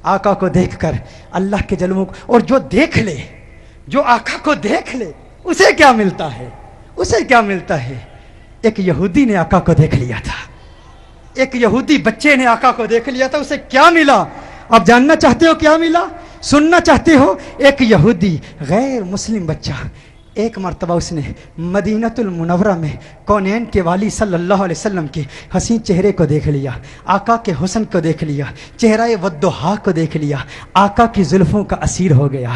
آقا کو دیکھ کر اللہ کے جلووں کو، اور جو دیکھ لے، جو آقا کو دیکھ لے اسے کیا ملتا ہے؟ اسے کیا ملتا ہے؟ ایک یہودی نے آقا کو دیکھ لیا تھا، ایک یہودی بچے نے آقا کو دیکھ لیا تھا، اسے کیا ملا؟ آپ جاننا چاہتے ہو کیا ملا؟ سننا چاہتے ہو؟ ایک یہودی غیر مسلم بچہ ایک مرتبہ اس نے مدینۃ المنورہ میں کونین کے والی صلی اللہ علیہ وسلم کے حسین چہرے کو دیکھ لیا، آقا کے حسن کو دیکھ لیا، چہرہ والضحیٰ کو دیکھ لیا، آقا کی زلفوں کا اسیر ہو گیا،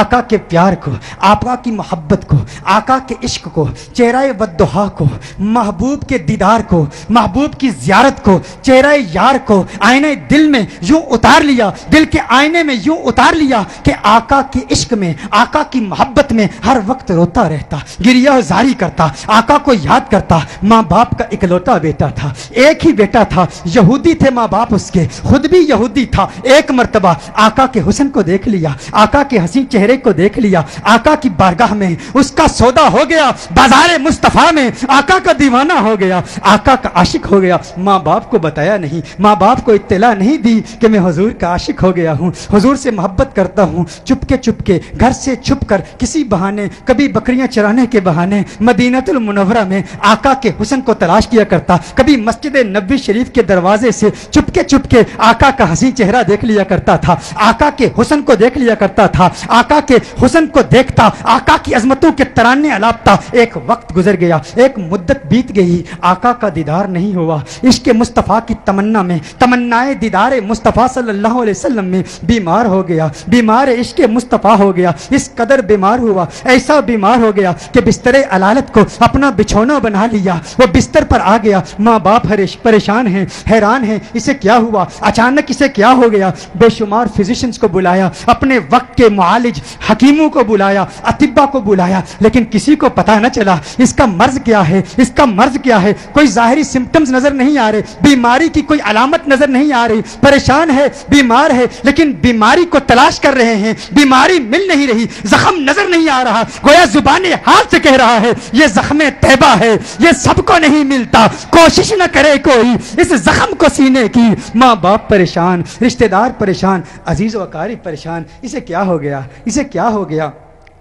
آقا کے پیار کو، آقا کی محبت کو، آقا کے عشق کو، چہرہ والضحیٰ کو، محبوب کے دیدار کو، محبوب کی زیارت کو، چہرہ یار کو آئینہ دل میں یوں اتار لیا، دل کے آئینے میں یوں اتار لیا کہ آقا کے عشق میں، آقا کی محبت میں ہر وقت روتا رہتا، گریہ زاری کرتا، آقا کو یاد کرتا۔ ماں باپ کا اکلوتا بیٹا تھا، ایک ہی بیٹا تھا، یہودی تھے ماں باپ اس کے، خود بھی یہودی تھا۔ ایک مرتبہ آقا کے حسن کو دیکھ لیا، آقا کے حسین چہرے کو دیکھ لیا، آقا کی بارگاہ میں اس کا سودا ہو گیا، بازار مصطفیٰ میں آقا کا دیوانہ ہو گیا، آقا کا عاشق ہو گیا۔ ماں باپ کو بتایا نہیں، ماں باپ کو اطلاع نہیں دی کہ میں حضور کا عاشق ہو گیا ہوں، حضور سے محبت کرتا ہوں۔ چپ کے گھر سے چھپ کر کسی بہانے، کبھی بکریاں چرانے کے بہانے مدینۃ المنورہ میں آقا کے حسن کو تلاش کیا کرتا، کبھی مسجد نبوی شریف کے دروازے سے چپ کے آقا کا حسین چہرہ دیکھ لیا کرتا تھا، آقا کے حسن کو دیکھ لیا کرتا تھا، آقا کے حسن کو دیکھتا، آقا کی عظمتوں کے ترانے الاپتا۔ ایک وقت گزر گیا، ایک مدت بیت گئی، آقا کا دیدار نہیں ہوا۔ عشق مصطفیٰ کی تمنا میں، تمنائے دیدار مصطفیٰ صلی اللہ علیہ وسلم میں بیمار ہو گیا، بیمار عشق مصطفیٰ ہو گیا، اس قدر بیمار ہوا، ایسا بیمار ہو گیا کہ بستر علالت کو اپنا بچھونا بنا لیا، وہ بستر پر آ گیا۔ ماں باپ پریشان ہیں، حیران ہیں، اسے کیا ہوا؟ اچانک اسے کیا ہو گیا؟ بے شمار فزیشنز کو بلایا، اپنے وقت کے معالج حکیموں کو بلایا، اطباء کو بلایا، لیکن کسی کو پتہ نہ چلا اس کا مرض کیا ہے، اس کا مرض کیا ہے۔ کوئی ظاہری سمپٹمز نظر نہیں آ رہے، بیماری کی کوئی علامت نظر نہیں آ رہی، پریشان ہے، بیمار ہے، لیکن بیماری کو تلاش کر رہے ہیں، بیماری مل نہیں رہی، زخم نظر نہیں آ رہا، گویا زبان حال سے کہہ رہا ہے یہ زخم طیبہ ہے، یہ سب کو نہیں ملتا، کوشش نہ کرے کوئی اس زخم کو سینے کی۔ ماں باپ پریشان، رشتہ دار پریشان، عزیز و اقارب پریشان، اسے کیا ہو گیا؟ اسے کیا ہو گیا؟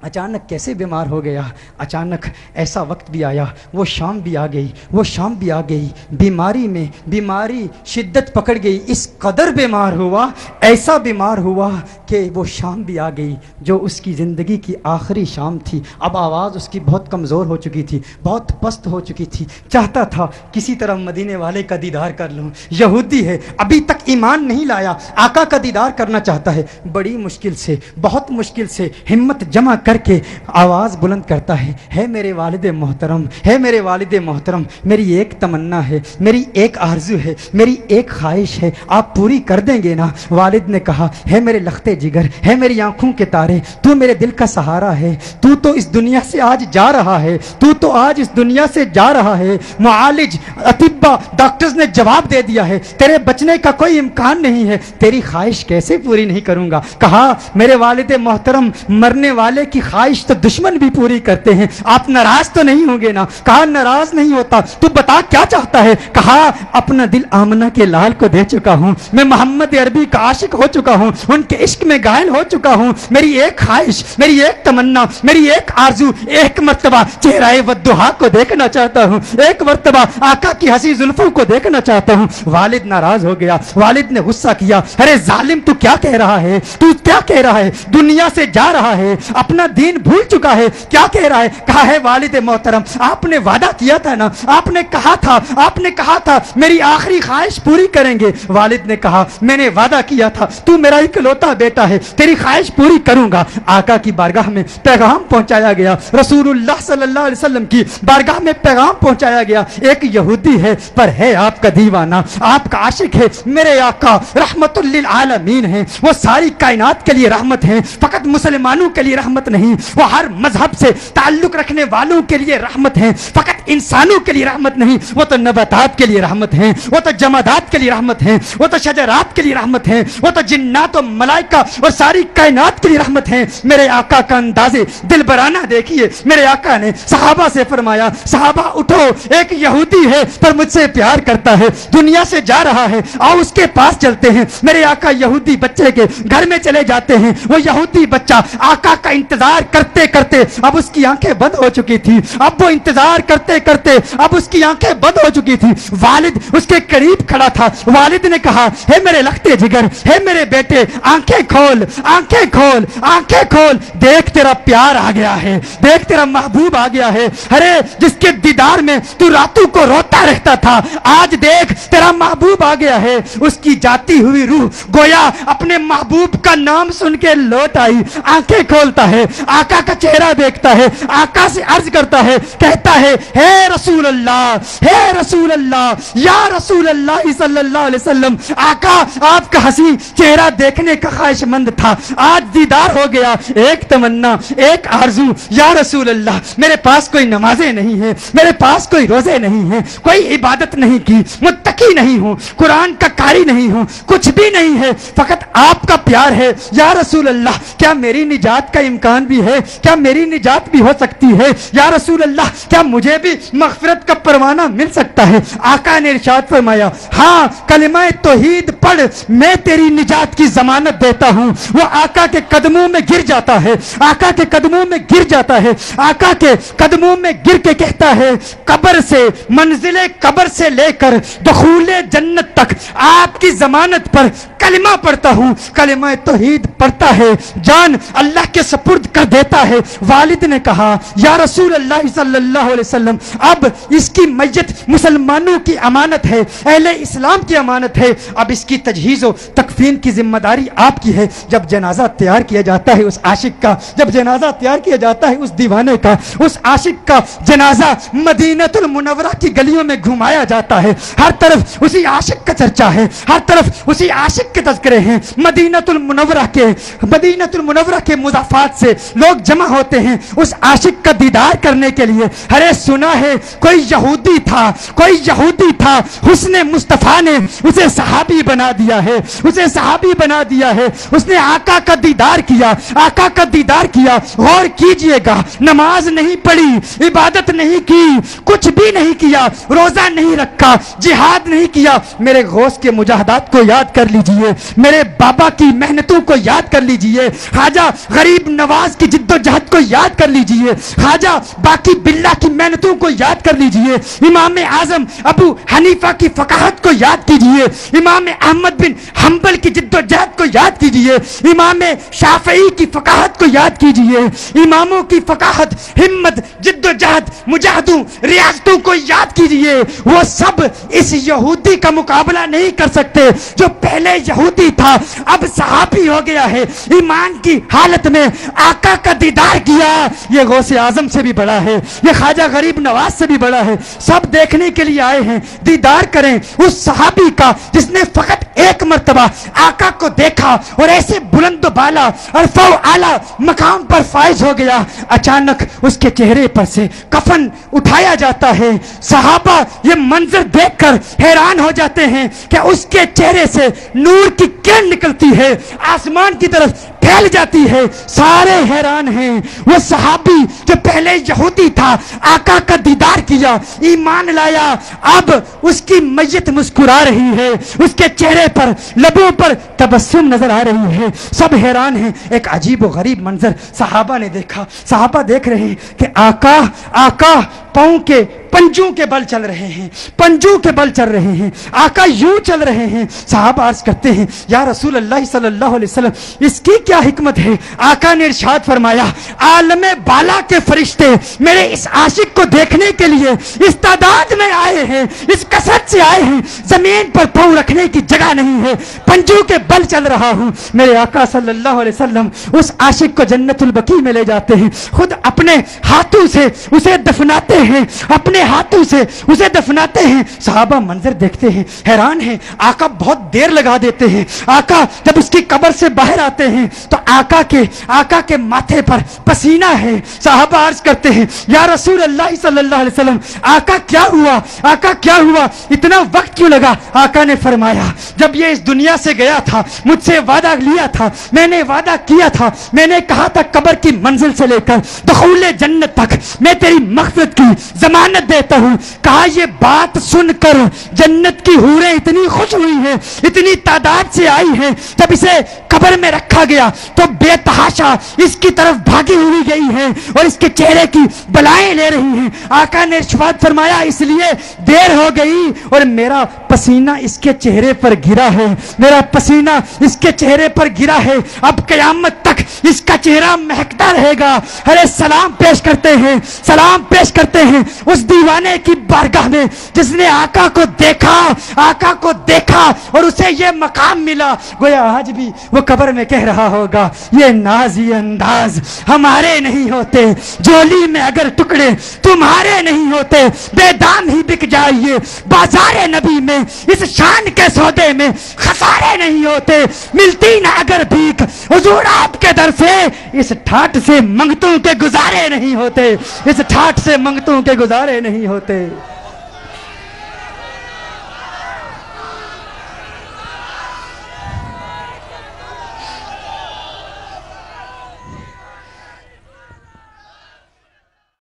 اچانک کیسے بیمار ہو گیا؟ اچانک ایسا وقت بھی آیا، وہ شام بھی آ گئی، وہ شام بھی آ گئی، بیماری میں بیماری شدت پکڑ گئی، اس قدر بیمار ہوا، ایسا بیمار ہوا کہ وہ شام بھی آ گئی جو اس کی زندگی کی آخری شام تھی۔ اب آواز اس کی بہت کمزور ہو چکی تھی، بہت پست ہو چکی تھی، چاہتا تھا کسی طرح مدینے والے کا دیدار کر لوں۔ یہودی ہے، ابھی تک ایمان نہیں لایا، آقا کا دیدار کرنا چاہتا ہے۔ بڑی مشکل سے، بہت مشکل سے ہمت جمع کر کے آواز بلند کرتا ہے میرے والد محترم، ہے میرے والد محترم، میری ایک تمنا ہے، میری ایک آرزو ہے، میری ایک خواہش ہے، آپ پوری کر دیں گے نا؟ والد نے کہا ہے میرے لختے جگر، ہے میری آنکھوں کے تارے، تو میرے دل کا سہارا ہے، تو اس دنیا سے آج جا رہا ہے، تو آج اس دنیا سے جا رہا ہے۔ معالج، اطباء، ڈاکٹرز نے جواب دے دیا ہے تیرے بچنے کا کوئی امکان نہیں ہے، تیری خواہش کیسے پوری نہیں کروں گا؟ کہا میرے والد محترم، مرنے والے کی خواہش تو دشمن بھی پوری کرتے ہیں، آپ ناراض تو نہیں ہوں گے نا؟ کہا ناراض نہیں ہوتا، تو بتا کیا چاہتا ہے؟ کہا اپنا دل آمنہ کے لال کو دے چکا ہوں، میں محمد عربی کا عاشق ہو چکا ہوں، ان کے عشق میں گائل ہو چکا ہوں، میری ایک خواہش، میری ایک تمنا، میری ایک آرزو، ایک مرتبہ چہرہ والضحیٰ کو دیکھنا چاہتا ہوں، ایک مرتبہ آقا کی حسین زلفوں کو دیکھنا چاہتا ہوں۔ والد ناراض ہو گیا، والد نے غصہ کیا، ارے ظالم تو کیا کہہ رہا ہے؟ تو کیا کہہ رہا ہے؟ دنیا سے جا رہا ہے، اپنا دین بھول چکا ہے، کیا کہہ رہا ہے؟ کہا ہے والد محترم، آپ نے وعدہ کیا تھا نا، آپ نے کہا تھا میری آخری خواہش پوری کریں گے۔ والد نے کہا میں نے وعدہ کیا تھا، تو میرا اکلوتا بیٹا ہے، تیری خواہش پوری کروں گا۔ آقا کی بارگاہ میں پیغام پہنچایا گیا، رسول اللہ صلی اللہ علیہ وسلم کی بارگاہ میں پیغام پہنچایا گیا، ایک یہودی ہے پر ہے آپ کا دیوانہ، آپ کا عاشق ہے، میرے آقا رحمت للعالمین ہیں، وہ ساری کائنات کے لیے رحمت ہیں، فقط مسلمانوں کے لیے رحمت نہیں نہیں، وہ ہر مذہب سے تعلق رکھنے والوں کے لیے رحمت ہیں، فقط انسانوں کے لیے رحمت نہیں، وہ تو نباتات کے لیے رحمت ہیں، وہ تو جمادات کے لیے رحمت ہیں، وہ تو شجرات کے لیے رحمت ہیں، وہ تو جنات و ملائکہ اور ساری کائنات کے لیے رحمت ہیں۔ میرے آقا کا انداز دلبرانہ دیکھیے، میرے آقا نے صحابہ سے فرمایا صحابہ اٹھو، ایک یہودی ہے پر مجھ سے پیار کرتا ہے، دنیا سے جا رہا ہے، آؤ اس کے پاس چلتے ہیں۔ میرے آقا یہودی بچے کے گھر میں چلے جاتے ہیں، وہ یہودی بچہ آقا کا انتظار کرتے کرتے اب اس کی آنکھیں بند ہو چکی تھی، اب وہ انتظار کرتے کرتے اب اس کی آنکھیں بند ہو چکی تھی، والد اس کے قریب کھڑا تھا، والد نے کہا ہے میرے لختے جگر، ہے میرے بیٹے آنکھیں کھول، آنکھیں کھول، آنکھیں کھول، دیکھ تیرا پیار آ گیا ہے، دیکھ تیرا محبوب آ گیا ہے، ارے جس کے دیدار میں تو راتوں کو روتا رہتا تھا، آج دیکھ تیرا محبوب آ گیا ہے۔ اس کی جاتی ہوئی روح گویا اپنے محبوب کا نام سن کے لوٹ آئی، آنکھیں کھولتا ہے، آقا کا چہرہ دیکھتا ہے، آقا سے عرض کرتا ہے، کہتا ہے ہے رسول اللہ، ہے رسول اللہ، یا رسول اللہ صلی اللہ علیہ وسلم، آقا آپ کا حسین چہرہ دیکھنے کا خواہش مند تھا، آج دیدار ہو گیا، ایک تمنا، ایک آرزو، یا رسول اللہ میرے پاس کوئی نمازیں نہیں ہیں، میرے پاس کوئی روزے نہیں ہیں، کوئی عبادت نہیں کی، متقی نہیں ہوں، قرآن کا قاری نہیں ہوں، کچھ بھی نہیں ہے، فقط آپ کا پیار ہے، یا رسول اللہ کیا میری نجات کا امکان بھی ہے، کیا میری نجات بھی ہو سکتی ہے، یا رسول اللہ کیا مجھے بھی مغفرت کا پروانہ مل سکتا ہے؟ آقا نے ارشاد فرمایا ہاں کلمہ توحید پڑھ، میں تیری نجات کی ضمانت دیتا ہوں۔ وہ آقا کے قدموں میں گر جاتا ہے، آقا کے قدموں میں گر جاتا ہے، آقا کے قدموں میں گر کے کہتا ہے قبر سے، منزل قبر سے لے کر دخول جنت تک آپ کی ضمانت پر کلمہ پڑھتا ہوں، کلمہ توحید پڑھتا ہے، جان اللہ کے سپرد کر دیتا ہے۔ والد نے کہا یا رسول اللہ صلی اللہ علیہ وسلم اب اس کی میت مسلمانوں کی امانت ہے، اہل اسلام کی امانت ہے، اب اس کی تجہیز و تکفین کی ذمہ داری آپ کی ہے۔ جب جنازہ تیار کیا جاتا ہے اس عاشق کا، جب جنازہ تیار کیا جاتا ہے اس دیوانے کا، اس عاشق کا جنازہ مدینہ المنورہ کی گلیوں میں گھمایا جاتا ہے، ہر طرف اسی عاشق کا چرچا ہے، ہر طرف اسی عاشق کے تذکرے ہیں، مدینہ المنورہ کے مضافات سے لوگ جمع ہوتے ہیں اس عاشق کا دیدار کرنے کے لیے۔ ارے سنا ہے کوئی یہودی تھا، حسن مصطفیٰ نے اسے صحابی بنا دیا ہے، اس نے آقا کا دیدار کیا، غور کیجئے گا، نماز نہیں پڑھی، عبادت نہیں کی، کچھ بھی نہیں کیا، روزہ نہیں رکھا، جہاد نہیں کیا، میرے غوث کے مجاہدات کو یاد کر لیجئے، میرے بابا کی محنتوں کو یاد کر لیجئے، خواجہ غریب نواز کی جد و جہد کو یاد کر لیجئے، خواجہ باقی باللہ کی محنتوں کو یاد کر لیجئے، امام اعظم ابو حنیفہ کی فقاہت کو یاد کیجئے، امام احمد بن حنبل کی جد و جہد کو یاد کیجئے، امام شافعی کی فقاہت کو یاد کیجئے، اماموں کی فقاہت، ہمت، جد و جہد، مجاہدوں، ریاضتوں کو یاد کیجئے۔ وہ سب اس یہودی کا مقابلہ نہیں کر سکتے جو پہلے یہودی تھا اب صحابی ہو گیا ہے، ایمان کی حالت میں آقا کا دیدار کیا۔ یہ غوث اعظم سے بھی بڑا ہے، یہ خواجہ غریب نواز سے بھی بڑا ہے، سب دیکھنے کے لیے آئے ہیں، دیدار کریں اس صحابی کا جس نے فقط ایک مرتبہ آقا کو دیکھا اور ایسے بلند و بالا عرفہ و اعلیٰ مقام پر فائز ہو گیا۔ اچانک اس کے چہرے پر سے کفن اٹھایا جاتا ہے، صحابہ یہ منظر دیکھ کر حیران ہو جاتے ہیں کہ اس کے چہرے سے نور کی کرن نکلتی ہے، آسمان کی طرف پھیل جاتی ہے، سارے حیران ہیں۔ وہ صحابی جو پہلے یہودی تھا، آقا کا دیدار کیا، ایمان لایا، اب اس کی میت مسکرا رہی ہے، اس کے چہرے پر، لبوں پر تبسم نظر آ رہی ہے، سب حیران ہیں۔ ایک عجیب و غریب منظر صحابہ نے دیکھا، صحابہ دیکھ رہے ہیں کہ آقا پاؤں کے پنجوں کے بل چل رہے ہیں، پنجوں کے بل چل رہے ہیں، آقا یوں چل رہے ہیں۔ صحابہ عرض کرتے ہیں یا رسول اللہ صلی اللہ علیہ وسلم اس کی کیا حکمت ہے؟ آقا نے ارشاد فرمایا عالم بالا کے فرشتے میرے اس عاشق کو دیکھنے کے لیے اس تعداد میں آئے ہیں، اس کثرت سے آئے ہیں، زمین پر پاؤں رکھنے کی جگہ نہیں ہے، پنجوں کے بل چل رہا ہوں۔ میرے آقا صلی اللہ علیہ وسلم اس عاشق کو جنت البقیع میں لے جاتے ہیں، خود اپنے ہاتھوں سے اسے دفناتے ہیں, اپنے ہاتھوں سے اسے دفناتے ہیں. صحابہ منظر دیکھتے ہیں, حیران ہیں. آقا بہت دیر لگا دیتے ہیں. آقا جب اس کی قبر سے باہر آتے ہیں تو آقا کے ماتھے پر پسینہ ہے. صحابہ عرض کرتے ہیں یا رسول اللہ صلی اللہ علیہ وسلم, آقا کیا ہوا, آقا کیا ہوا, اتنا وقت کیوں لگا؟ آقا نے فرمایا جب یہ اس دنیا سے گیا تھا مجھ سے وعدہ لیا تھا, میں نے وعدہ کیا تھا, میں نے کہا تھا قبر کی منزل سے لے کر دخول جنت تک میں تیری مغفرت کی ضمانت دیتا ہوں. کہا یہ بات سن کر جنت کی حوریں اتنی خوش ہوئی ہیں, اتنی تعداد سے آئی ہیں. جب اسے قبر میں رکھا گیا تو بے تحاشا اس کی طرف بھاگی ہوئی گئی ہیں اور اس کے چہرے کی بلائیں لے رہی ہیں. آقا نے ارشاد فرمایا اس لیے دیر ہو گئی اور میرا پسینہ اس کے چہرے پر گرا ہے, میرا پسینہ اس کے چہرے پر گرا ہے, اب قیامت تک اس کا چہرہ مہکتا رہے گا. ارے سلام پیش کرتے ہیں, سلام پیش کرتے ہیں اس دیوانے کی بارگاہ میں جس نے آقا کو دیکھا, آقا کو دیکھا اور اسے یہ مقام ملا. گویا آج بھی وہ قبر میں کہہ رہا ہوگا یہ ناز یہ انداز ہمارے نہیں ہوتے, جولی میں اگر ٹکڑے تمہارے نہیں ہوتے, بے دام ہی بک جائیے بازار نبی میں, اس شان کے سودے میں خسارے نہیں ہوتے, ملتی نہ اگر بھیک حضور آپ کے در سے, اس ٹھاٹ سے منگتوں کے گزارے نہیں ہوتے, اس ٹھاٹ سے منگتوں کے گزارے نہیں ہوتے.